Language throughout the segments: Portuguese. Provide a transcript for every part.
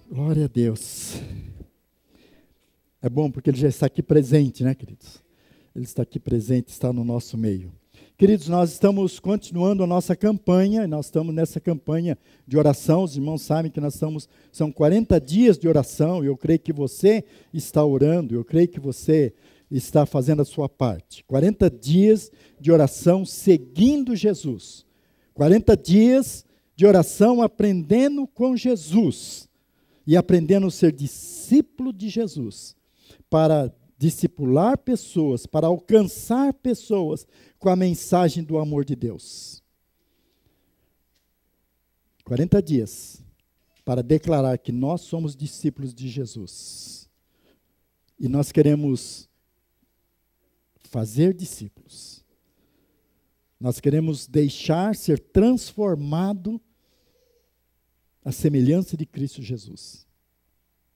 Glória a Deus. É bom porque Ele já está aqui presente, né, queridos? Ele está aqui presente, está no nosso meio. Queridos, nós estamos continuando a nossa campanha, nós estamos nessa campanha de oração, os irmãos sabem que são 40 dias de oração, e eu creio que você está orando, eu creio que você está fazendo a sua parte. 40 dias de oração seguindo Jesus. 40 dias de oração aprendendo com Jesus e aprendendo a ser discípulo de Jesus, para discipular pessoas, para alcançar pessoas com a mensagem do amor de Deus. 40 dias para declarar que nós somos discípulos de Jesus. E nós queremos fazer discípulos. Nós queremos deixar ser transformado à semelhança de Cristo Jesus.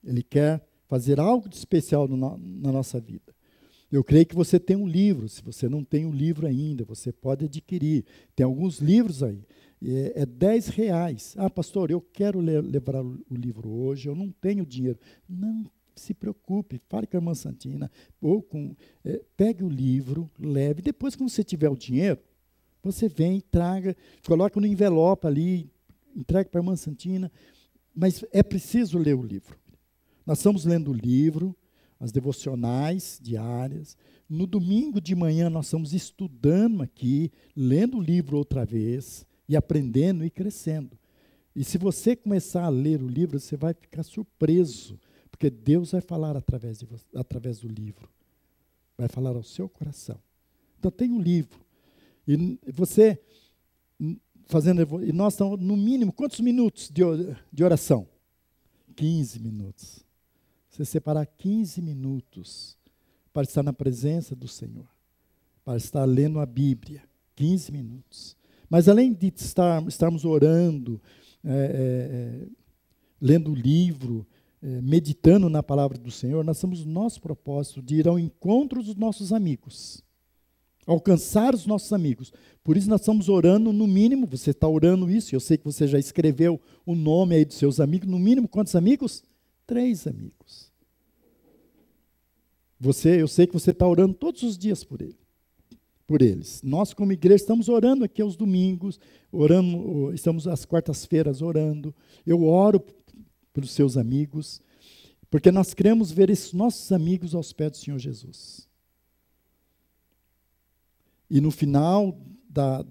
Ele quer fazer algo de especial na nossa vida. Eu creio que você tem um livro. Se você não tem um livro ainda, você pode adquirir. Tem alguns livros aí. É R$10. Ah, pastor, eu quero levar o livro hoje, eu não tenho dinheiro. Não se preocupe, fale com a irmã Santina, ou pegue o livro, leve. Depois, quando você tiver o dinheiro, você vem, traga, coloca no envelope ali, entrega para a irmã Santina. Mas é preciso ler o livro. Nós estamos lendo o livro, as devocionais diárias. No domingo de manhã nós estamos estudando aqui, lendo o livro outra vez, e aprendendo e crescendo. E se você começar a ler o livro, você vai ficar surpreso, porque Deus vai falar através do livro. Vai falar ao seu coração. Então tem um livro. E você e nós estamos, no mínimo, quantos minutos de oração? 15 minutos. Você separar 15 minutos para estar na presença do Senhor, para estar lendo a Bíblia, 15 minutos. Mas além de estarmos orando, lendo o livro, meditando na palavra do Senhor, nós temos o nosso propósito de ir ao encontro dos nossos amigos, alcançar os nossos amigos. Por isso nós estamos orando, no mínimo, você está orando isso, eu sei que você já escreveu o nome aí dos seus amigos, no mínimo quantos amigos? 3 amigos. Eu sei que você está orando todos os dias por eles. Nós, como igreja, estamos orando aqui aos domingos, estamos às quartas-feiras orando. Eu oro pelos seus amigos, porque nós queremos ver esses nossos amigos aos pés do Senhor Jesus. E no final da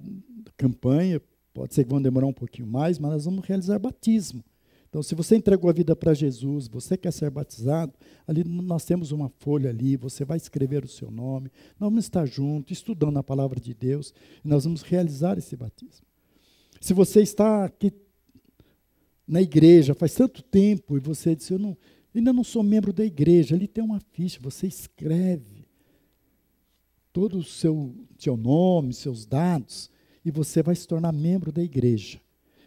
campanha, pode ser que vão demorar um pouquinho mais, mas nós vamos realizar batismo. Então, se você entregou a vida para Jesus, você quer ser batizado, ali nós temos uma folha ali, você vai escrever o seu nome, nós vamos estar juntos, estudando a palavra de Deus, e nós vamos realizar esse batismo. Se você está aqui na igreja faz tanto tempo, e você disse, ainda não sou membro da igreja, ali tem uma ficha, você escreve todo o seu nome, seus dados, e você vai se tornar membro da igreja.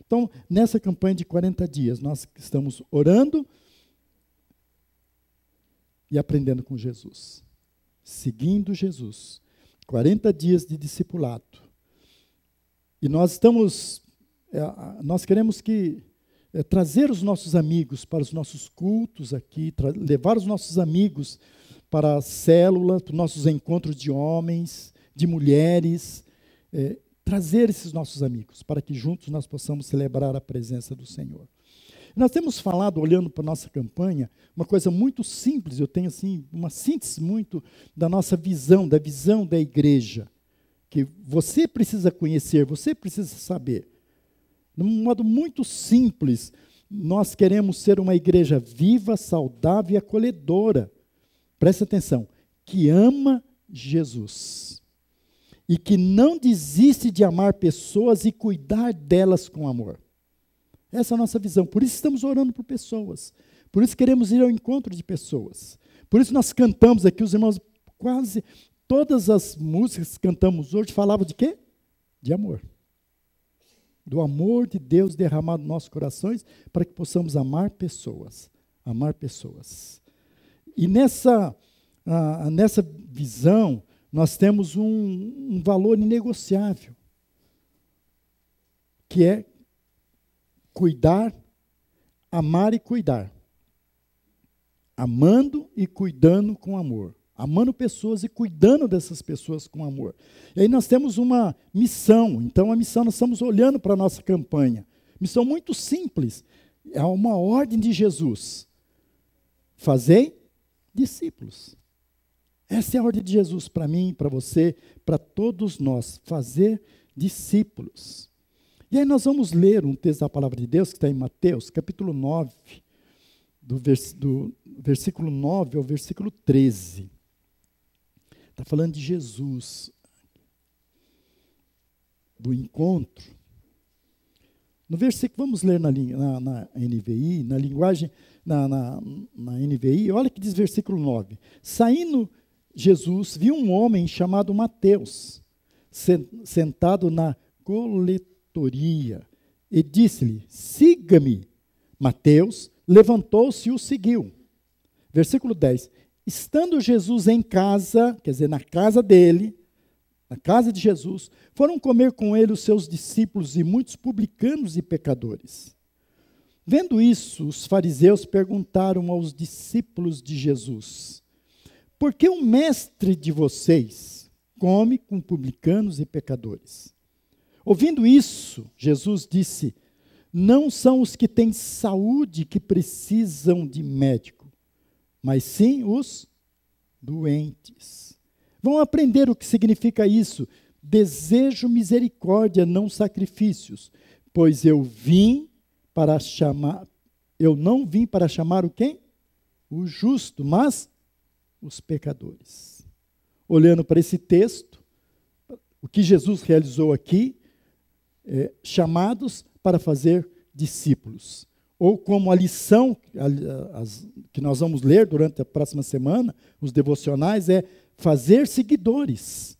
Então, nessa campanha de 40 dias, nós estamos orando e aprendendo com Jesus, seguindo Jesus. 40 dias de discipulado. E nós queremos trazer os nossos amigos para os nossos cultos aqui, levar os nossos amigos para a célula, para os nossos encontros de homens, de mulheres, trazer esses nossos amigos, para que juntos nós possamos celebrar a presença do Senhor. Nós temos falado, olhando para a nossa campanha, uma coisa muito simples, eu tenho assim, uma síntese muito da nossa visão, da igreja, que você precisa conhecer, você precisa saber. De um modo muito simples, nós queremos ser uma igreja viva, saudável e acolhedora. Presta atenção, que ama Jesus. E que não desiste de amar pessoas e cuidar delas com amor. Essa é a nossa visão. Por isso estamos orando por pessoas. Por isso queremos ir ao encontro de pessoas. Por isso nós cantamos aqui, os irmãos, quase todas as músicas que cantamos hoje falavam de quê? De amor. Do amor de Deus derramado nos nossos corações para que possamos amar pessoas. Amar pessoas. E nessa visão, nós temos um valor inegociável, que é cuidar, amar e cuidar. amando e cuidando com amor. Amando pessoas e cuidando dessas pessoas com amor. E aí nós temos uma missão. Então, a missão, nós estamos olhando para a nossa campanha. Missão muito simples. É uma ordem de Jesus. Fazei discípulos. Essa é a ordem de Jesus para mim, para você, para todos nós. Fazer discípulos. E aí nós vamos ler um texto da palavra de Deus, que está em Mateus, capítulo 9, do versículo 9 ao versículo 13. Está falando de Jesus, do encontro. No versículo, vamos ler na NVI, na linguagem, na NVI, olha que diz versículo 9. Saindo Jesus, viu um homem chamado Mateus, sentado na coletoria, e disse-lhe, siga-me. Mateus levantou-se e o seguiu. Versículo 10. Estando Jesus em casa, quer dizer, na casa dele, na casa de Jesus, foram comer com ele os seus discípulos e muitos publicanos e pecadores. Vendo isso, os fariseus perguntaram aos discípulos de Jesus, por que o mestre de vocês come com publicanos e pecadores? Ouvindo isso, Jesus disse, não são os que têm saúde que precisam de médico, mas sim os doentes. Vão aprender o que significa isso. Desejo misericórdia, não sacrifícios, pois eu não vim para chamar o quem? O justo, mas os pecadores. Olhando para esse texto, o que Jesus realizou aqui, chamados para fazer discípulos. Ou como a lição que nós vamos ler durante a próxima semana, os devocionais, é fazer seguidores.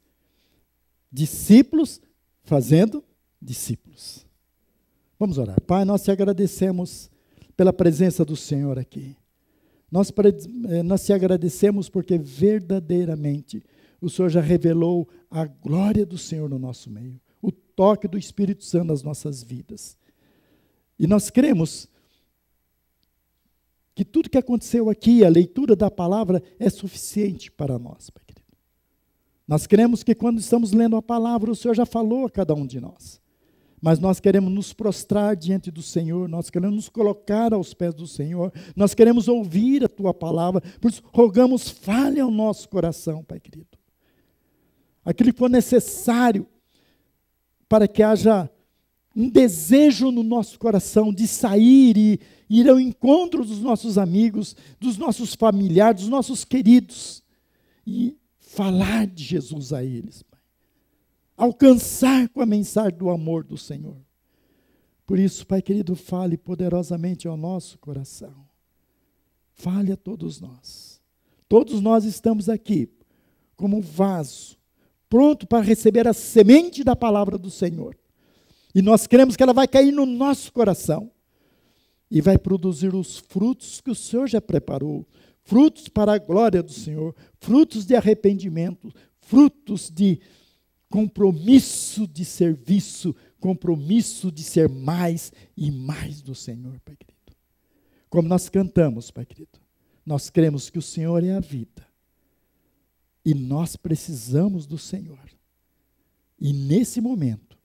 Discípulos fazendo discípulos. Vamos orar. Pai, nós te agradecemos pela presença do Senhor aqui. Nós te agradecemos porque verdadeiramente o Senhor já revelou a glória do Senhor no nosso meio, o toque do Espírito Santo nas nossas vidas. E nós cremos que tudo que aconteceu aqui, a leitura da palavra, é suficiente para nós, Pai querido. Nós cremos que quando estamos lendo a palavra, o Senhor já falou a cada um de nós. Mas nós queremos nos prostrar diante do Senhor, nós queremos nos colocar aos pés do Senhor, nós queremos ouvir a Tua palavra, por isso rogamos, fale ao nosso coração, Pai querido. Aquilo que for necessário para que haja um desejo no nosso coração de sair e ir ao encontro dos nossos amigos, dos nossos familiares, dos nossos queridos, e falar de Jesus a eles, Pai. Alcançar com a mensagem do amor do Senhor. Por isso, Pai querido, fale poderosamente ao nosso coração. Fale a todos nós. Todos nós estamos aqui como um vaso, pronto para receber a semente da palavra do Senhor. E nós cremos que ela vai cair no nosso coração e vai produzir os frutos que o Senhor já preparou, frutos para a glória do Senhor, frutos de arrependimento, frutos de compromisso de serviço, compromisso de ser mais e mais do Senhor, Pai querido. Como nós cantamos, Pai querido, nós cremos que o Senhor é a vida e nós precisamos do Senhor. E nesse momento,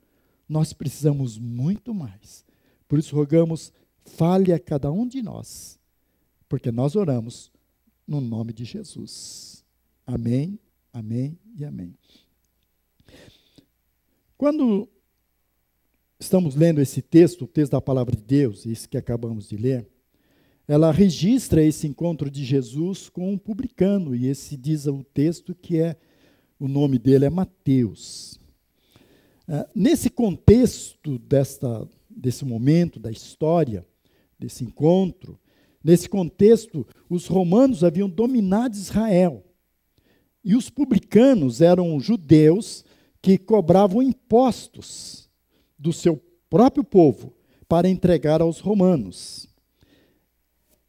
nós precisamos muito mais. Por isso rogamos, fale a cada um de nós, porque nós oramos no nome de Jesus. Amém, amém e amém. Quando estamos lendo esse texto, o texto da palavra de Deus, esse que acabamos de ler, ela registra esse encontro de Jesus com um publicano, e esse diz o texto que o nome dele é Mateus. Nesse contexto desse momento da história, desse encontro, nesse contexto, os romanos haviam dominado Israel. E os publicanos eram judeus que cobravam impostos do seu próprio povo para entregar aos romanos.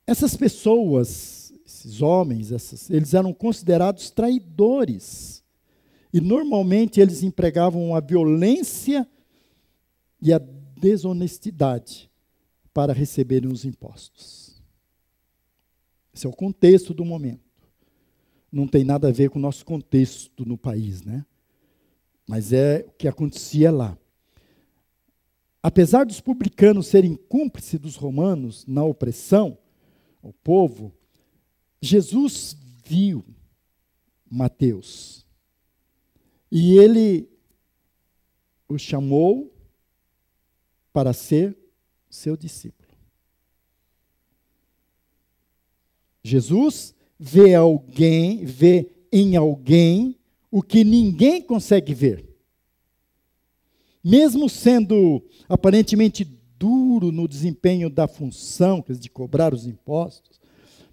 Essas pessoas, esses homens, eles eram considerados traidores. E normalmente eles empregavam a violência e a desonestidade para receberem os impostos. Esse é o contexto do momento. Não tem nada a ver com o nosso contexto no país, né? Mas é o que acontecia lá. Apesar dos publicanos serem cúmplices dos romanos na opressão ao povo, Jesus viu Mateus. E ele o chamou para ser seu discípulo. Jesus vê em alguém o que ninguém consegue ver. Mesmo sendo aparentemente duro no desempenho da função, quer dizer, de cobrar os impostos,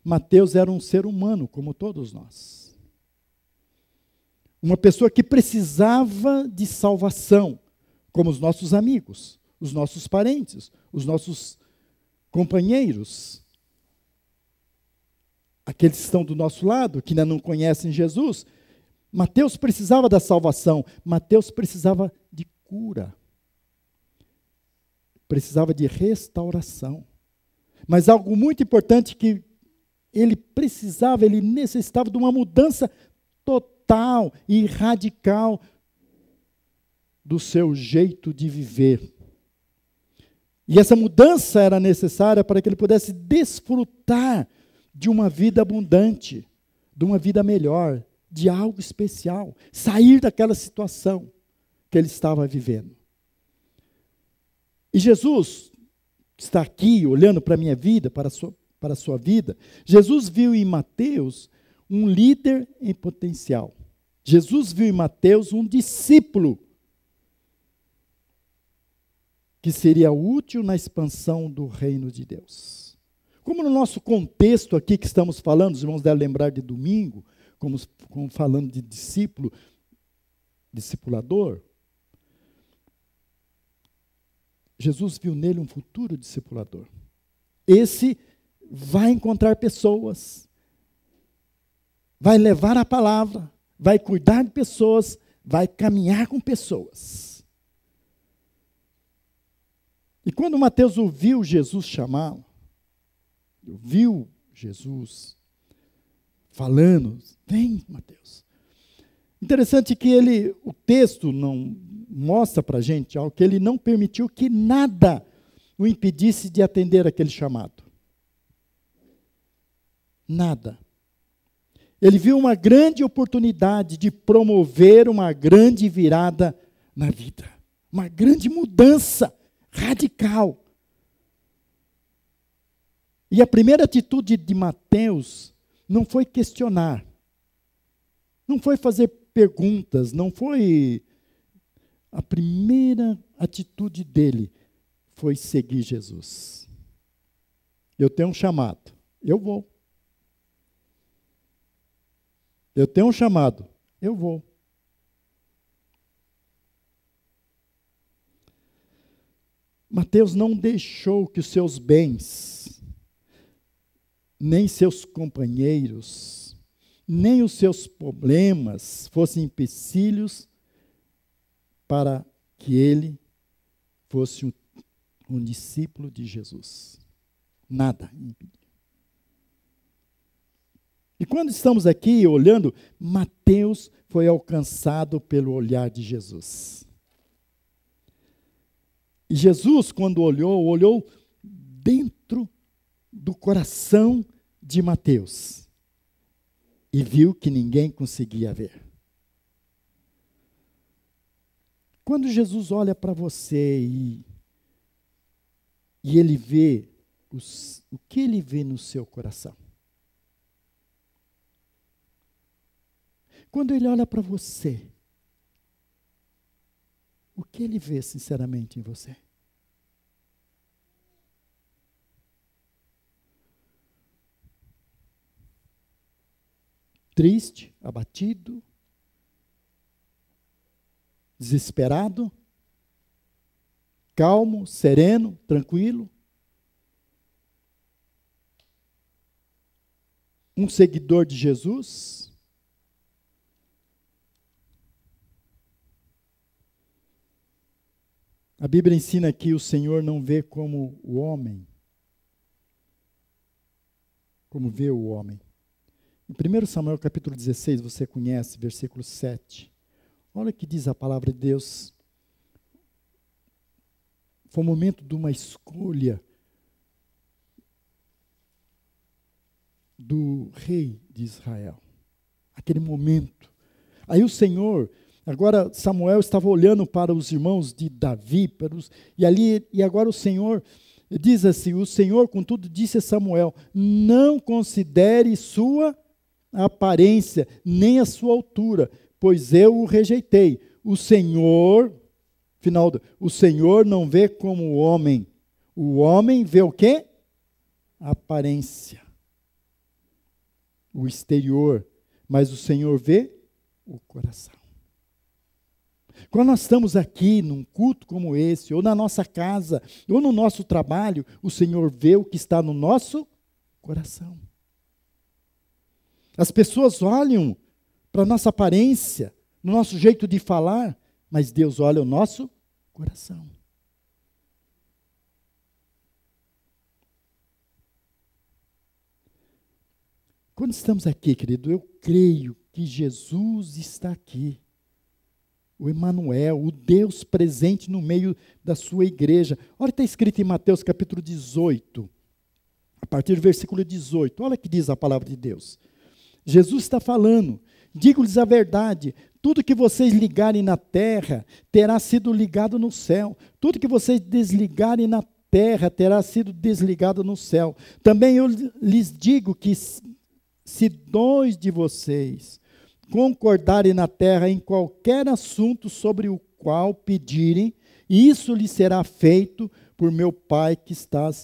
Mateus era um ser humano, como todos nós. Uma pessoa que precisava de salvação, como os nossos amigos, os nossos parentes, os nossos companheiros. Aqueles que estão do nosso lado, que ainda não conhecem Jesus. Mateus precisava da salvação. Mateus precisava de cura. Precisava de restauração. Mas algo muito importante que ele necessitava de uma mudança total e radical do seu jeito de viver. E essa mudança era necessária para que ele pudesse desfrutar de uma vida abundante, de uma vida melhor, de algo especial, sair daquela situação que ele estava vivendo. E Jesus está aqui olhando para a minha vida, para a sua vida. Jesus viu em Mateus um líder em potencial. Jesus viu em Mateus um discípulo que seria útil na expansão do reino de Deus. Como no nosso contexto aqui que estamos falando, os irmãos devem lembrar de domingo, como falando de discípulo, discipulador, Jesus viu nele um futuro discipulador. Esse vai encontrar pessoas, vai levar a palavra, vai cuidar de pessoas, vai caminhar com pessoas. E quando Mateus ouviu Jesus chamá-lo, ouviu Jesus falando, vem, Mateus. Interessante que o texto não mostra para a gente algo que ele não permitiu que nada o impedisse de atender aquele chamado. Nada. Ele viu uma grande oportunidade de promover uma grande virada na vida. Uma grande mudança radical. E a primeira atitude de Mateus não foi questionar, não foi fazer perguntas, não foi... A primeira atitude dele foi seguir Jesus. Eu tenho um chamado, eu vou. Eu tenho um chamado, eu vou. Mateus não deixou que os seus bens, nem seus companheiros, nem os seus problemas fossem empecilhos para que ele fosse um discípulo de Jesus. Nada impediu. E quando estamos aqui olhando, Mateus foi alcançado pelo olhar de Jesus. E Jesus, quando olhou dentro do coração de Mateus e viu que ninguém conseguia ver. Quando Jesus olha para você e ele vê o que ele vê no seu coração? Quando ele olha para você, o que ele vê sinceramente em você? Triste, abatido, desesperado, calmo, sereno, tranquilo. Um seguidor de Jesus. A Bíblia ensina que o Senhor não vê como o homem, como vê o homem. Em 1 Samuel capítulo 16, você conhece, versículo 7. Olha o que diz a palavra de Deus. Foi o momento de uma escolha do rei de Israel. Aquele momento. Aí o Senhor, agora Samuel estava olhando para os irmãos de Davi, e agora o Senhor diz assim, o Senhor, contudo, disse a Samuel, não considere sua aparência, nem a sua altura, pois eu o rejeitei. O Senhor não vê como o homem vê o quê? A aparência, o exterior, mas o Senhor vê o coração. Quando nós estamos aqui num culto como esse, ou na nossa casa, ou no nosso trabalho, o Senhor vê o que está no nosso coração. As pessoas olham para a nossa aparência, no nosso jeito de falar, mas Deus olha o nosso coração. Quando estamos aqui, querido, eu creio que Jesus está aqui. O Emanuel, o Deus presente no meio da sua igreja. Olha o que está escrito em Mateus capítulo 18, a partir do versículo 18. Olha o que diz a palavra de Deus. Jesus está falando, digo-lhes a verdade, tudo que vocês ligarem na terra terá sido ligado no céu. Tudo que vocês desligarem na terra terá sido desligado no céu. Também eu lhes digo que se 2 de vocês concordarem na terra em qualquer assunto sobre o qual pedirem, isso lhes será feito por meu Pai que está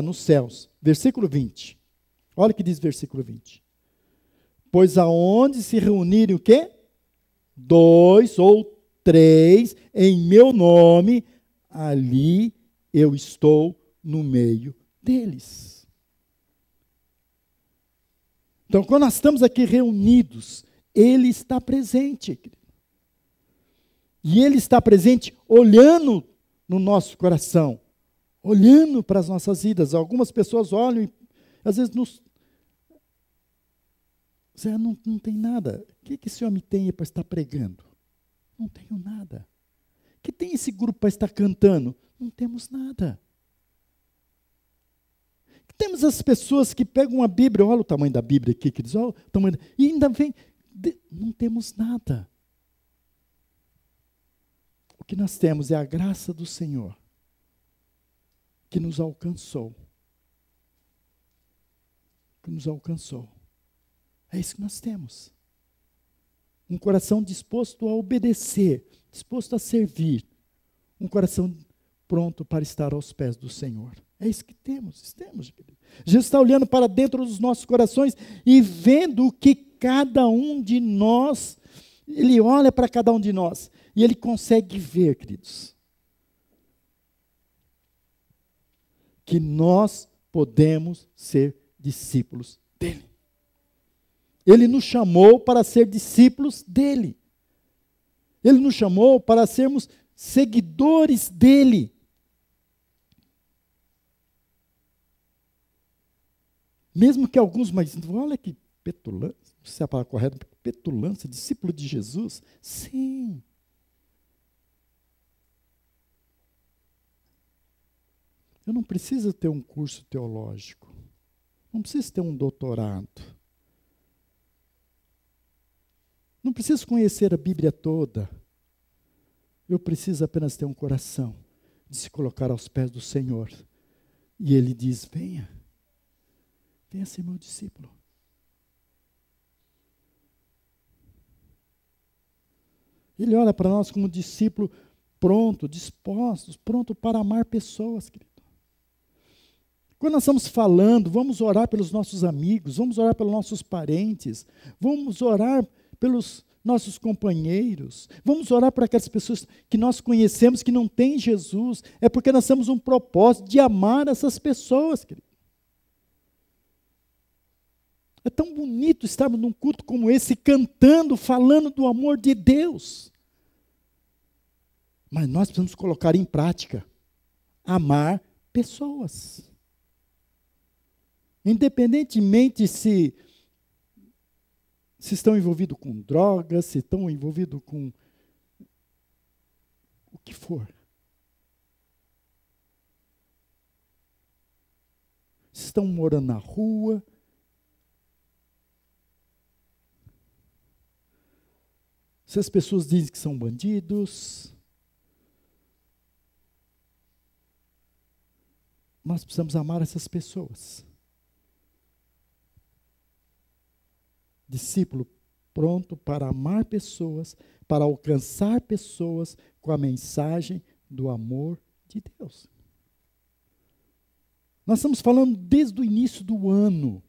nos céus. Versículo 20. Olha o que diz o versículo 20. Pois aonde se reunirem o quê? 2 ou 3 em meu nome, ali eu estou no meio deles. Então, quando nós estamos aqui reunidos, Ele está presente. E Ele está presente olhando no nosso coração, olhando para as nossas vidas. Algumas pessoas olham e, às vezes, Zé, não tem nada. O que esse homem tem para estar pregando? Não tenho nada. O que tem esse grupo para estar cantando? Não temos nada. Temos as pessoas que pegam a Bíblia, olha o tamanho da Bíblia aqui, que diz, olha o tamanho, e ainda vem, não temos nada. O que nós temos é a graça do Senhor, que nos alcançou. Que nos alcançou. É isso que nós temos. Um coração disposto a obedecer, disposto a servir. Um coração pronto para estar aos pés do Senhor. É isso que temos. Jesus está olhando para dentro dos nossos corações e vendo o que cada um de nós, Ele olha para cada um de nós e Ele consegue ver, queridos, que nós podemos ser discípulos dEle. Ele nos chamou para ser discípulos dEle. Ele nos chamou para sermos seguidores dEle. Mesmo que alguns, mas olha que petulância, não sei se é a palavra correta, petulância, discípulo de Jesus. Sim. Eu não preciso ter um curso teológico. Não preciso ter um doutorado. Não preciso conhecer a Bíblia toda. Eu preciso apenas ter um coração de se colocar aos pés do Senhor. E Ele diz, venha ser meu discípulo. Ele olha para nós como discípulo pronto, dispostos, pronto para amar pessoas, querido. Quando nós estamos falando, vamos orar pelos nossos amigos, vamos orar pelos nossos parentes, vamos orar pelos nossos companheiros, vamos orar para aquelas pessoas que nós conhecemos que não têm Jesus, é porque nós temos um propósito de amar essas pessoas, querido. É tão bonito estarmos num culto como esse, cantando, falando do amor de Deus. Mas nós precisamos colocar em prática, amar pessoas. Independentemente se estão envolvidos com drogas, se estão envolvidos com o que for. Se estão morando na rua. Se as pessoas dizem que são bandidos. Nós precisamos amar essas pessoas. Discípulo pronto para amar pessoas, para alcançar pessoas com a mensagem do amor de Deus. Nós estamos falando desde o início do ano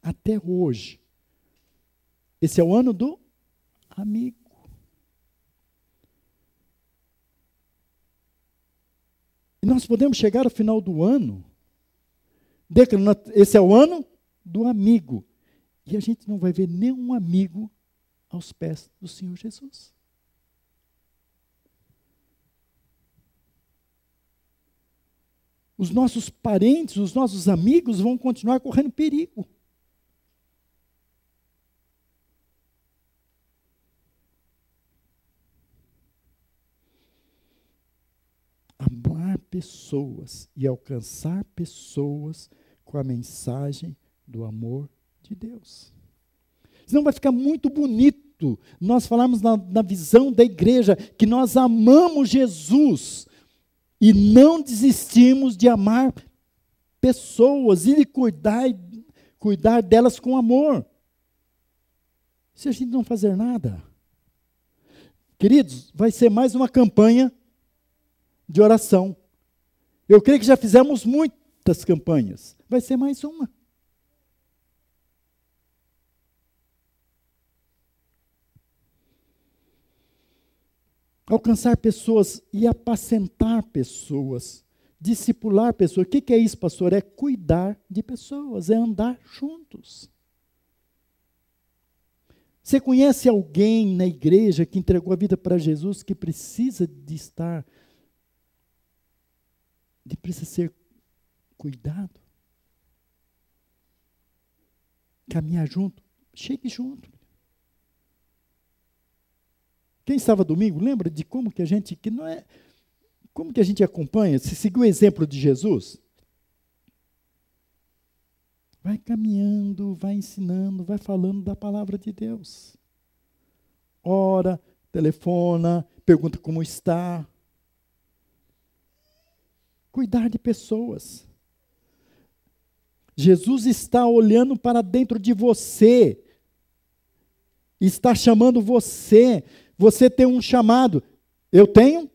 até hoje. Esse é o ano do amigo. E nós podemos chegar ao final do ano, declarando, esse é o ano do amigo. E a gente não vai ver nenhum amigo aos pés do Senhor Jesus. Os nossos parentes, os nossos amigos vão continuar correndo perigo. Amar pessoas e alcançar pessoas com a mensagem do amor de Deus. Senão vai ficar muito bonito nós falarmos na visão da igreja que nós amamos Jesus e não desistimos de amar pessoas e de cuidar delas com amor. Se a gente não fazer nada, queridos, vai ser mais uma campanha de oração. Eu creio que já fizemos muitas campanhas. Vai ser mais uma. Alcançar pessoas e apacentar pessoas, discipular pessoas. O que é isso, pastor? É cuidar de pessoas, é andar juntos. Você conhece alguém na igreja que entregou a vida para Jesus, que precisa precisa ser cuidado? Caminhar junto? Chegue junto. Quem estava domingo, lembra de como que a gente acompanha? Se seguir o exemplo de Jesus, vai caminhando, vai ensinando, vai falando da palavra de Deus. Ora, telefona, pergunta como está. Cuidar de pessoas. Jesus está olhando para dentro de você, está chamando você. Você tem um chamado. Eu tenho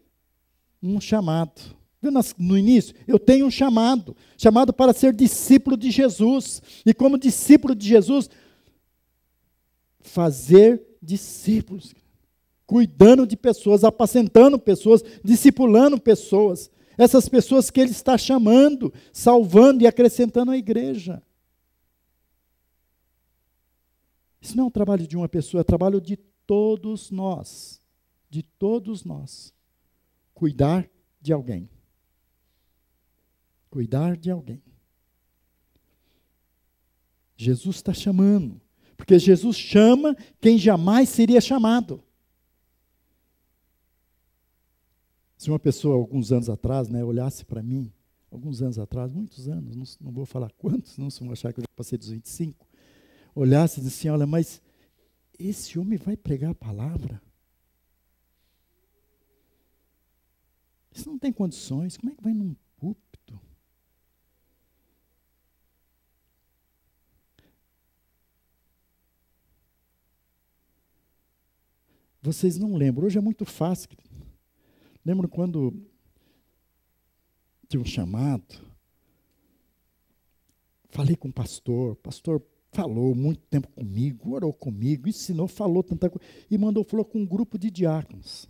um chamado. Viu no início? Eu tenho um chamado. Chamado para ser discípulo de Jesus. E como discípulo de Jesus, fazer discípulos. Cuidando de pessoas, apacentando pessoas, discipulando pessoas. Essas pessoas que Ele está chamando, salvando e acrescentando à igreja. Isso não é um trabalho de uma pessoa, é trabalho de todos nós, cuidar de alguém. Cuidar de alguém. Jesus está chamando, porque Jesus chama quem jamais seria chamado. Se uma pessoa, alguns anos atrás, olhasse para mim, muitos anos, não vou falar quantos, senão vocês vão achar que eu já passei dos 25, olhasse e disse assim, olha, mas esse homem vai pregar a palavra? Isso não tem condições. Como é que vai num púlpito? Vocês não lembram. Hoje é muito fácil. Lembram quando tinha um chamado? Falei com o pastor falou muito tempo comigo, orou comigo, ensinou, falou tanta coisa, e falou com um grupo de diáconos.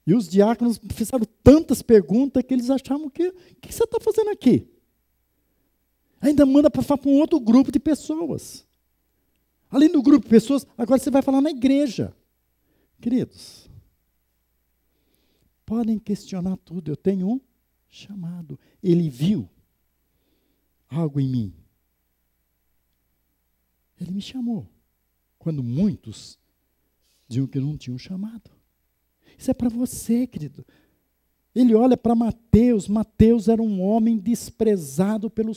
E os diáconos fizeram tantas perguntas que eles achavam o que você está fazendo aqui? Ainda manda para falar para um outro grupo de pessoas. Além do grupo de pessoas, agora você vai falar na igreja. Queridos, podem questionar tudo, eu tenho um chamado. Ele viu algo em mim Ele me chamou. Quando muitos diziam que não tinham chamado. Isso é para você, querido. Ele olha para Mateus. Mateus era um homem desprezado pelo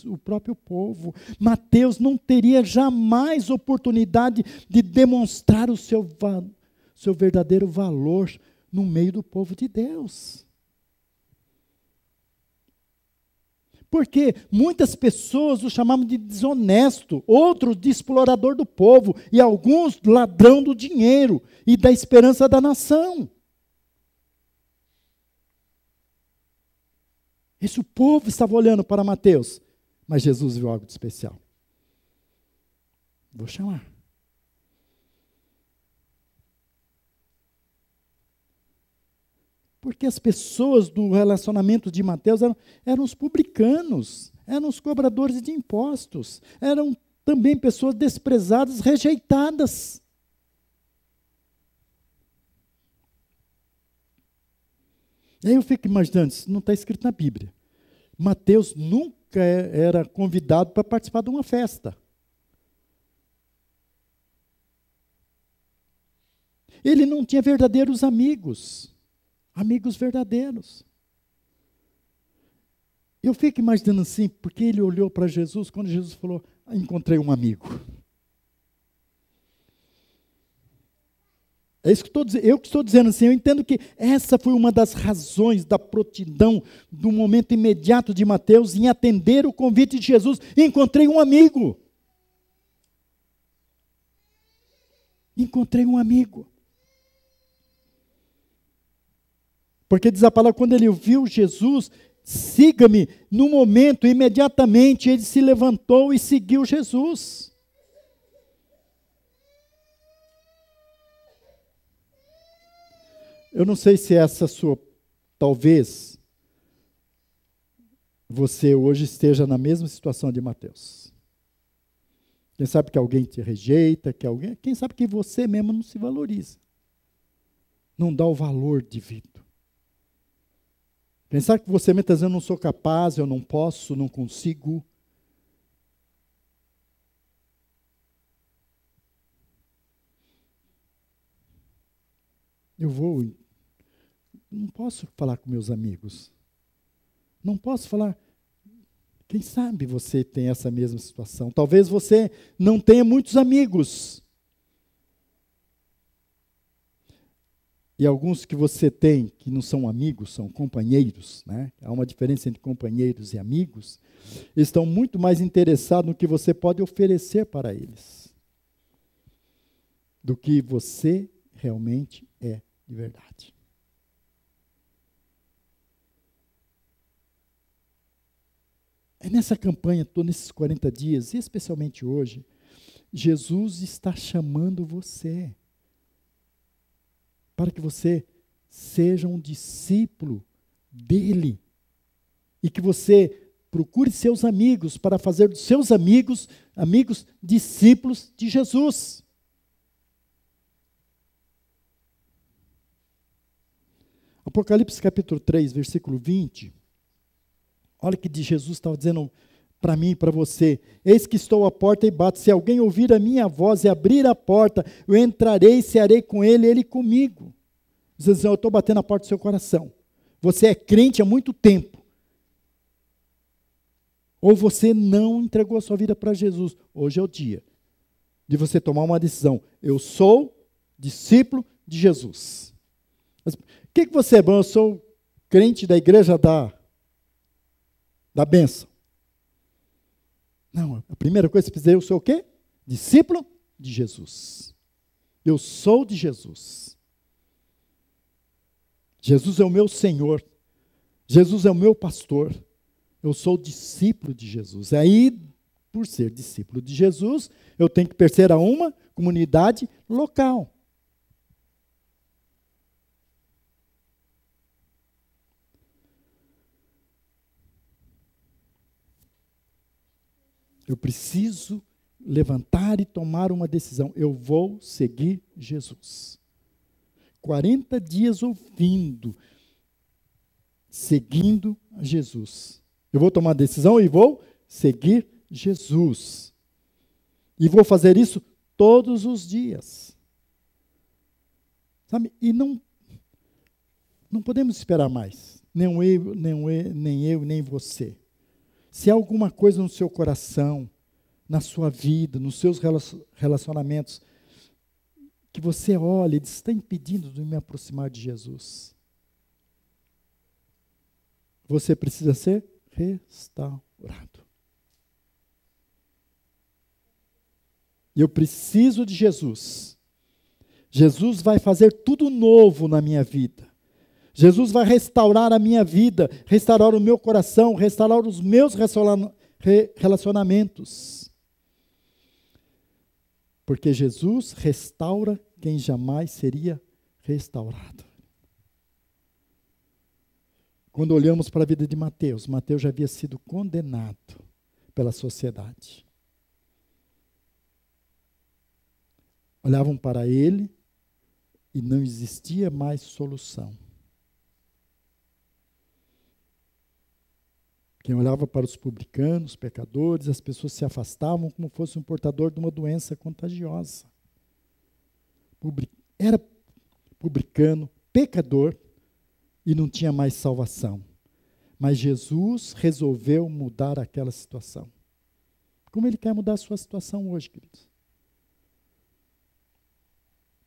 o próprio povo. Mateus não teria jamais oportunidade de demonstrar o seu verdadeiro valor no meio do povo de Deus. Porque muitas pessoas o chamavam de desonesto, outros de explorador do povo, e alguns ladrão do dinheiro e da esperança da nação. Esse o povo estava olhando para Mateus, mas Jesus viu algo de especial. Vou chamar. Porque as pessoas do relacionamento de Mateus eram os publicanos, eram os cobradores de impostos, eram também pessoas desprezadas, rejeitadas. E aí eu fico imaginando, isso não está escrito na Bíblia. Mateus nunca era convidado para participar de uma festa. Ele não tinha verdadeiros amigos. Amigos verdadeiros. Eu fico imaginando assim, porque ele olhou para Jesus, quando Jesus falou, encontrei um amigo. É isso que eu que estou dizendo assim, eu entendo que essa foi uma das razões da prontidão, do momento imediato de Mateus, em atender o convite de Jesus, encontrei um amigo. Encontrei um amigo. Porque diz a palavra, quando ele viu Jesus, siga-me, no momento, imediatamente, ele se levantou e seguiu Jesus. Eu não sei se essa sua, talvez, você hoje esteja na mesma situação de Mateus. Quem sabe que alguém te rejeita, quem sabe que você mesmo não se valoriza. Não dá o valor devido. Pensar que você mesmo está dizendo, eu não sou capaz, eu não posso, não consigo. Não posso falar com meus amigos. Não posso falar. Quem sabe você tem essa mesma situação. Talvez você não tenha muitos amigos. E alguns que você tem, que não são amigos, são companheiros, né? Há uma diferença entre companheiros e amigos. Eles estão muito mais interessados no que você pode oferecer para eles, do que você realmente é de verdade. É nessa campanha, nesses 40 dias, e especialmente hoje, Jesus está chamando você para que você seja um discípulo dele e que você procure seus amigos para fazer dos seus amigos discípulos de Jesus. Apocalipse capítulo 3, versículo 20. Olha que Jesus estava dizendo para mim e para você. Eis que estou à porta e bato. Se alguém ouvir a minha voz e abrir a porta, eu entrarei e cearei com ele e ele comigo. Diz assim, eu estou batendo a porta do seu coração. Você é crente há muito tempo. Ou você não entregou a sua vida para Jesus. Hoje é o dia de você tomar uma decisão. Eu sou discípulo de Jesus. Mas, o que você é bom? Eu sou crente da igreja da bênção. Não, a primeira coisa que você precisa dizer, eu sou o quê? Discípulo de Jesus. Eu sou de Jesus. Jesus é o meu Senhor. Jesus é o meu pastor. Eu sou discípulo de Jesus. Aí, por ser discípulo de Jesus, eu tenho que pertencer a uma comunidade local. Eu preciso levantar e tomar uma decisão. Eu vou seguir Jesus. 40 dias ouvindo, seguindo a Jesus. Eu vou tomar a decisão e vou seguir Jesus. E vou fazer isso todos os dias. Sabe? E não podemos esperar mais. Nem eu, nem você. Se há alguma coisa no seu coração, na sua vida, nos seus relacionamentos, que você olha e diz, está impedindo de me aproximar de Jesus. Você precisa ser restaurado. E eu preciso de Jesus. Jesus vai fazer tudo novo na minha vida. Jesus vai restaurar a minha vida, restaurar o meu coração, restaurar os meus relacionamentos. Porque Jesus restaura quem jamais seria restaurado. Quando olhamos para a vida de Mateus, Mateus já havia sido condenado pela sociedade. Olhavam para ele e não existia mais solução. Quem olhava para os publicanos, pecadores, as pessoas se afastavam como fosse um portador de uma doença contagiosa. Era publicano, pecador, e não tinha mais salvação. Mas Jesus resolveu mudar aquela situação. Como Ele quer mudar a sua situação hoje, queridos?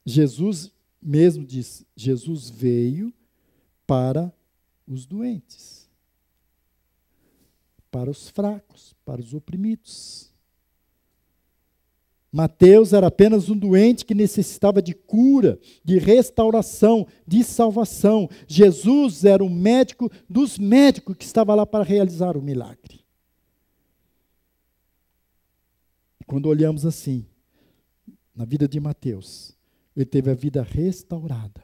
Jesus mesmo diz, Jesus veio para os doentes, para os fracos, para os oprimidos. Mateus era apenas um doente que necessitava de cura, de restauração, de salvação. Jesus era o médico dos médicos que estava lá para realizar o milagre. E quando olhamos assim, na vida de Mateus, ele teve a vida restaurada,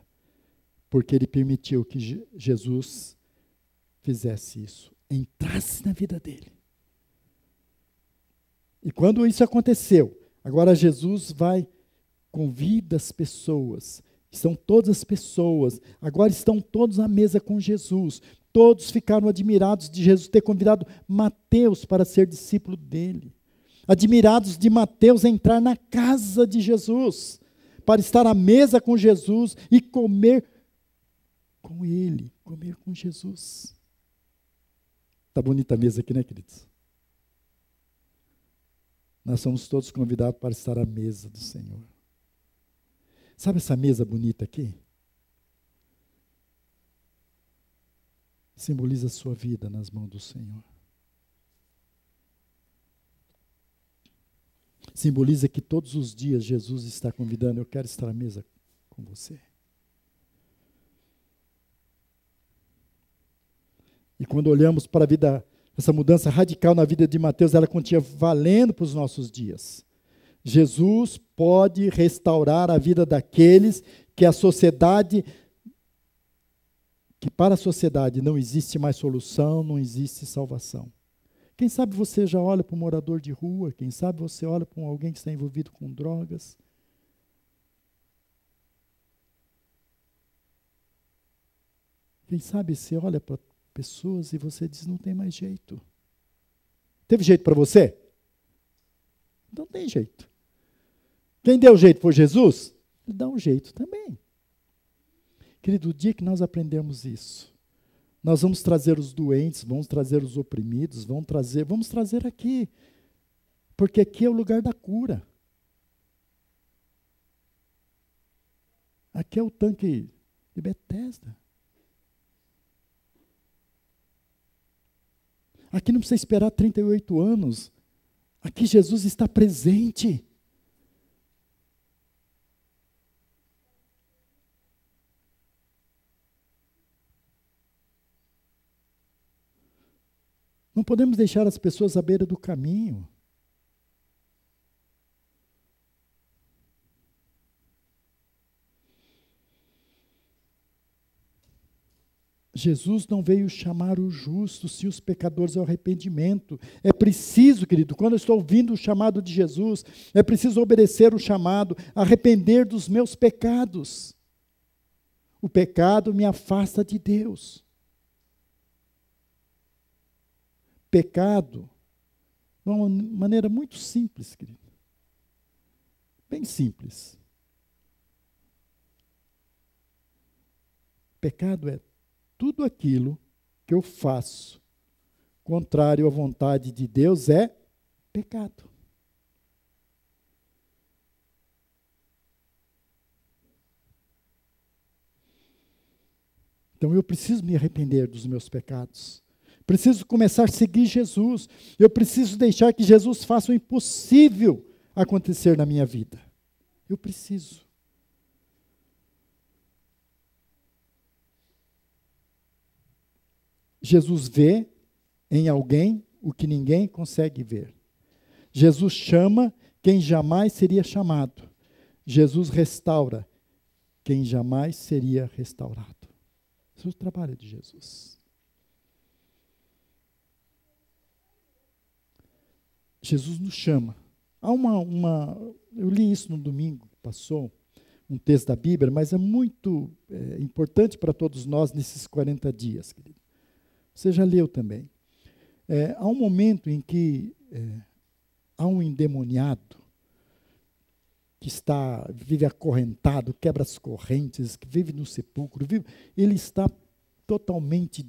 porque ele permitiu que Jesus fizesse isso, entrasse na vida dele. E quando isso aconteceu, agora Jesus convida as pessoas, são todas as pessoas, agora estão todos à mesa com Jesus, todos ficaram admirados de Jesus ter convidado Mateus para ser discípulo dele, admirados de Mateus entrar na casa de Jesus, para estar à mesa com Jesus e comer com ele, comer com Jesus. Está bonita a mesa aqui, né, queridos? Nós somos todos convidados para estar à mesa do Senhor. Sabe essa mesa bonita aqui? Simboliza a sua vida nas mãos do Senhor. Simboliza que todos os dias Jesus está convidando, eu quero estar à mesa com você. E quando olhamos para a vida, essa mudança radical na vida de Mateus, ela continua valendo para os nossos dias. Jesus pode restaurar a vida daqueles que para a sociedade não existe mais solução, não existe salvação. Quem sabe você já olha para um morador de rua, quem sabe você olha para alguém que está envolvido com drogas. Quem sabe você olha para pessoas e você diz, não tem mais jeito. Teve jeito para você? Não tem jeito. Quem deu jeito foi Jesus? Ele dá um jeito também. Querido, o dia que nós aprendemos isso, nós vamos trazer os doentes, vamos trazer os oprimidos, vamos trazer aqui. Porque aqui é o lugar da cura. Aqui é o tanque de Betesda. Aqui não precisa esperar 38 anos. Aqui Jesus está presente. Não podemos deixar as pessoas à beira do caminho. Jesus não veio chamar os justos, sim os pecadores ao arrependimento. É preciso, querido, quando eu estou ouvindo o chamado de Jesus, é preciso obedecer o chamado, arrepender dos meus pecados. O pecado me afasta de Deus. Pecado, de uma maneira muito simples, querido. Bem simples. Pecado é tudo aquilo que eu faço contrário à vontade de Deus, é pecado. Então eu preciso me arrepender dos meus pecados. Preciso começar a seguir Jesus. Eu preciso deixar que Jesus faça o impossível acontecer na minha vida. Eu preciso. Jesus vê em alguém o que ninguém consegue ver. Jesus chama quem jamais seria chamado. Jesus restaura quem jamais seria restaurado. Esse é o trabalho de Jesus. Jesus nos chama. Há eu li isso no domingo, passou, um texto da Bíblia, mas é muito importante para todos nós nesses 40 dias, querido. Você já leu também. Há um momento em que há um endemoniado que vive acorrentado, quebra as correntes, que vive no sepulcro, ele está totalmente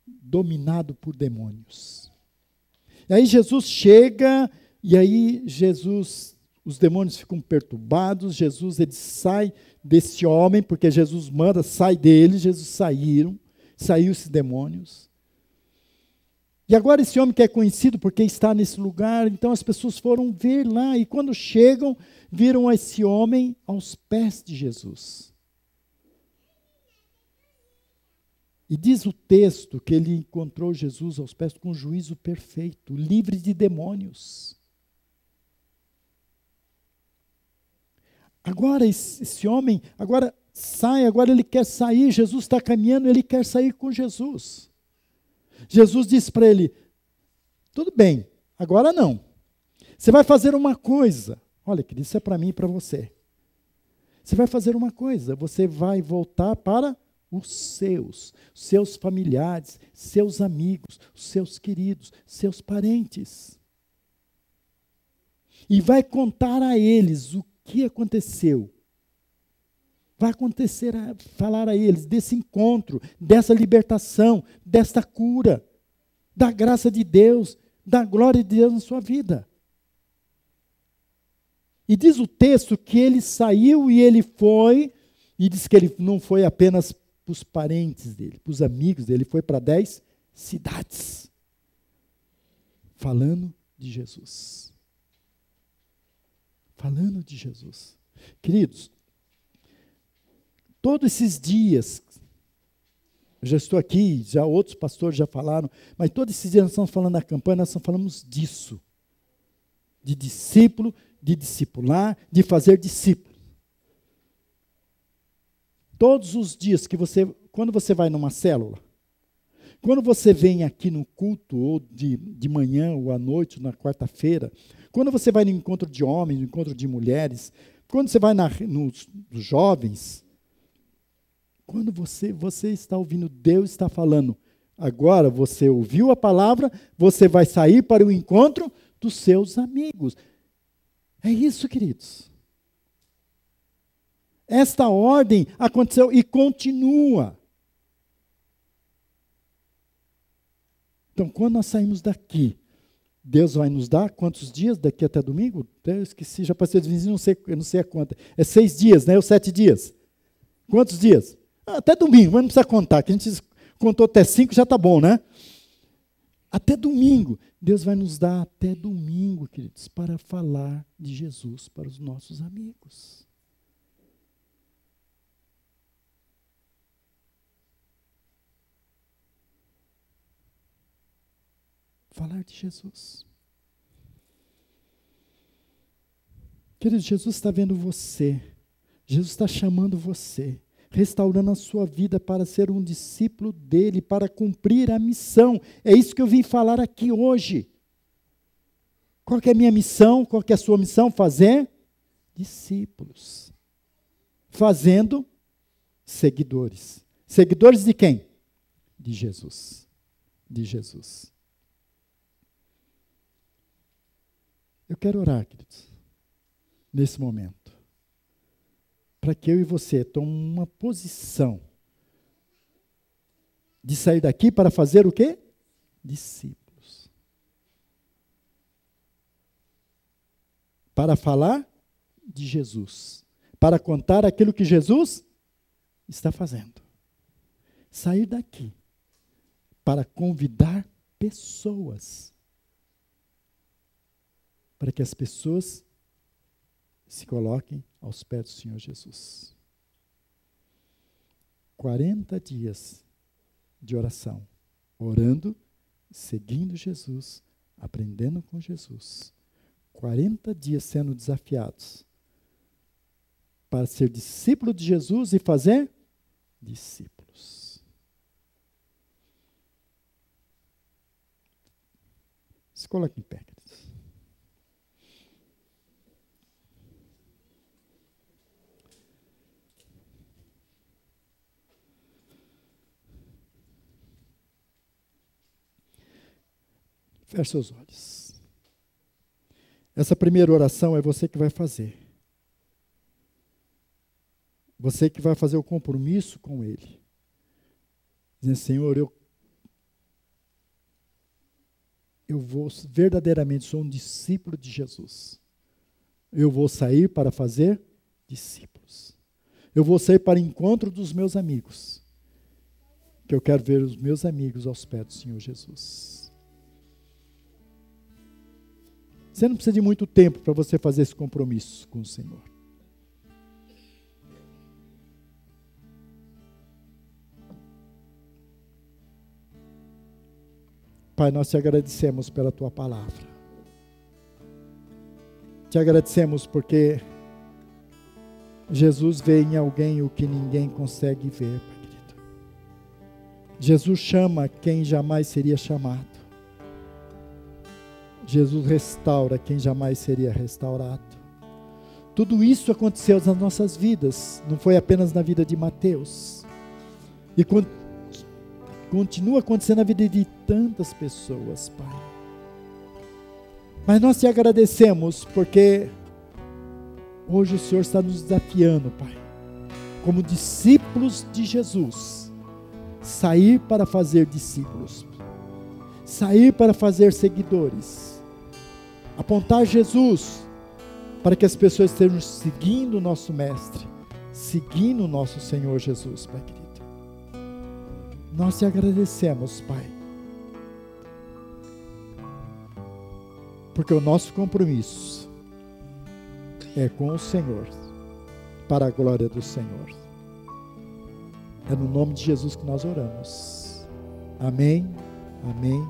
dominado por demônios. E aí Jesus chega, e aí os demônios ficam perturbados, ele sai desse homem, porque Jesus manda, sai dele, saiu esses demônios. E agora esse homem que é conhecido porque está nesse lugar, então as pessoas foram ver lá, e quando chegam, viram esse homem aos pés de Jesus. E diz o texto que ele encontrou Jesus aos pés com juízo perfeito, livre de demônios. Agora esse homem, sai, agora ele quer sair, Jesus está caminhando, ele quer sair com Jesus. Jesus disse para ele, tudo bem, agora não. Você vai fazer uma coisa. Olha, querido, isso é para mim e para você. Você vai fazer uma coisa, você vai voltar para os seus familiares, seus amigos, seus queridos, seus parentes. E vai contar a eles o que aconteceu. Vai falar a eles desse encontro, dessa libertação, desta cura, da graça de Deus, da glória de Deus na sua vida. E diz o texto que ele saiu e ele foi, e diz que ele não foi apenas para os parentes dele, para os amigos dele, ele foi para 10 cidades, falando de Jesus. Falando de Jesus. Queridos, todos esses dias, eu já estou aqui, já outros pastores já falaram, mas todos esses dias nós estamos falando da campanha, nós falamos disso. De discípulo, de discipular, de fazer discípulo. Todos os dias quando você vai numa célula, quando você vem aqui no culto, ou de manhã, ou à noite, ou na quarta-feira, quando você vai no encontro de homens, no encontro de mulheres, quando você vai nos jovens, quando você está ouvindo, Deus está falando, agora você ouviu a palavra, você vai sair para o encontro dos seus amigos. É isso, queridos. Esta ordem aconteceu e continua. Então, quando nós saímos daqui, Deus vai nos dar quantos dias daqui até domingo? Eu esqueci, já passei dos vizinhos, eu não sei a conta. É 6 dias, né? Ou 7 dias? Quantos dias? Até domingo, mas não precisa contar, que a gente contou até 5, já está bom, né? Até domingo. Deus vai nos dar até domingo, queridos, para falar de Jesus para os nossos amigos. Falar de Jesus. Querido, Jesus está vendo você. Jesus está chamando você, restaurando a sua vida para ser um discípulo dele, para cumprir a missão. É isso que eu vim falar aqui hoje. Qual que é a minha missão? Qual que é a sua missão? Fazer discípulos. Fazendo seguidores. Seguidores de quem? De Jesus. De Jesus. Eu quero orar, queridos. nesse momento, para que eu e você tomemos uma posição de sair daqui para fazer o quê? Discípulos. Para falar de Jesus. Para contar aquilo que Jesus está fazendo. Sair daqui para convidar pessoas. Para que as pessoas se coloquem aos pés do Senhor Jesus. 40 dias de oração, orando, seguindo Jesus, aprendendo com Jesus. 40 dias sendo desafiados para ser discípulo de Jesus e fazer discípulos. Se coloque em pé, queridos. Feche seus olhos. Essa primeira oração é você que vai fazer. Você que vai fazer o compromisso com Ele. Dizendo, Senhor, eu vou verdadeiramente, sou um discípulo de Jesus. Eu vou sair para fazer discípulos. Eu vou sair para o encontro dos meus amigos. Que eu quero ver os meus amigos aos pés do Senhor Jesus. Você não precisa de muito tempo para você fazer esse compromisso com o Senhor. Pai, nós te agradecemos pela tua palavra. Te agradecemos porque Jesus vê em alguém o que ninguém consegue ver, Pai querido. Jesus chama quem jamais seria chamado. Jesus restaura quem jamais seria restaurado. Tudo isso aconteceu nas nossas vidas, não foi apenas na vida de Mateus. E continua acontecendo na vida de tantas pessoas, Pai. Mas nós te agradecemos porque hoje o Senhor está nos desafiando, Pai, como discípulos de Jesus, sair para fazer discípulos, sair para fazer seguidores, apontar Jesus para que as pessoas estejam seguindo o nosso Mestre, seguindo o nosso Senhor Jesus, Pai querido. Nós te agradecemos, Pai, porque o nosso compromisso é com o Senhor, para a glória do Senhor. É no nome de Jesus que nós oramos. Amém, amém.